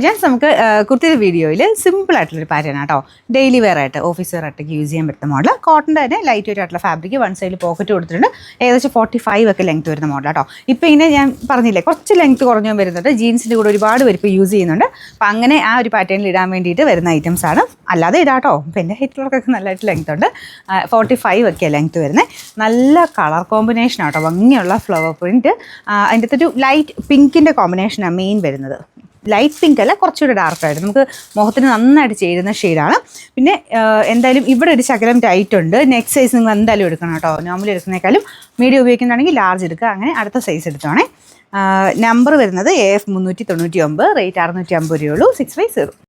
Gents നമുക്ക് കുർത്തിയുടെ വീഡിയോയിൽ simple ആയിട്ടുള്ളൊരു പാറ്റേൺ ആട്ടോ. ഡെയിലി വെയർ ആയിട്ട് ഓഫീസ് വെയർ ആയിട്ടൊക്കെ യൂസ് ചെയ്യാൻ പറ്റുന്ന മോഡൽ. കോട്ടൻ്റെ തന്നെ ലൈറ്റ് വെയിറ്റ് ആയിട്ടുള്ള ഫാബ്രിക്, വൺ സൈഡിൽ പോക്കറ്റ് കൊടുത്തിട്ടുണ്ട്. ഏകദേശം 45 ഒക്കെ ലെങ്ത് വരുന്ന മോഡൽ ആട്ടോ. ഇപ്പോൾ ഇങ്ങനെ ഞാൻ പറഞ്ഞില്ലേ, കുറച്ച് ലെങ്ത് കുറഞ്ഞു വരുന്നുണ്ട്. ജീൻസിൻ്റെ കൂടെ ഒരുപാട് പേര് ഇപ്പോൾ യൂസ് ചെയ്യുന്നുണ്ട്. അപ്പം അങ്ങനെ ആ ഒരു പാറ്റേണിൽ ഇടാൻ വേണ്ടിയിട്ട് വരുന്ന ഐറ്റംസ് ആണ്. അല്ലാതെ ഇടാട്ടോ, ഇപ്പം എൻ്റെ ഹൈറ്റുള്ളവർക്കൊക്കെ നല്ലതായിട്ട് ലെങ്ത് ഉണ്ട്. 45 ഒക്കെയാണ് ലെങ്ത് വരുന്നത്. നല്ല കളർ കോമ്പിനേഷൻ ആട്ടോ, ഭംഗിയുള്ള ഫ്ലവർ പ്രിൻറ്റ്. അതിൻ്റെ അകത്തൊരു ലൈറ്റ് പിങ്കിൻ്റെ കോമ്പിനേഷനാണ് മെയിൻ വരുന്നത്. ലൈറ്റ് പിങ്ക് അല്ല, കുറച്ചുകൂടെ ഡാർക്കായിട്ട് നമുക്ക് മുഖത്തിന് നന്നായിട്ട് ചേരുന്ന ഷെയ്ഡാണ്. പിന്നെ എന്തായാലും ഇവിടെ ഒരു ശകലം ടൈറ്റ് ഉണ്ട്. നെക്ക് സൈസ് നിങ്ങൾ എന്തായാലും എടുക്കണം കേട്ടോ. നോർമലി എടുക്കുന്നേക്കാളും മീഡിയം ഉപയോഗിക്കുന്നതാണെങ്കിൽ ലാർജ് എടുക്കുക. അങ്ങനെ അടുത്ത സൈസ് എടുത്തോണേ. നമ്പർ വരുന്നത് AF 399, റേറ്റ് 650 രൂപയുള്ളൂ. 650.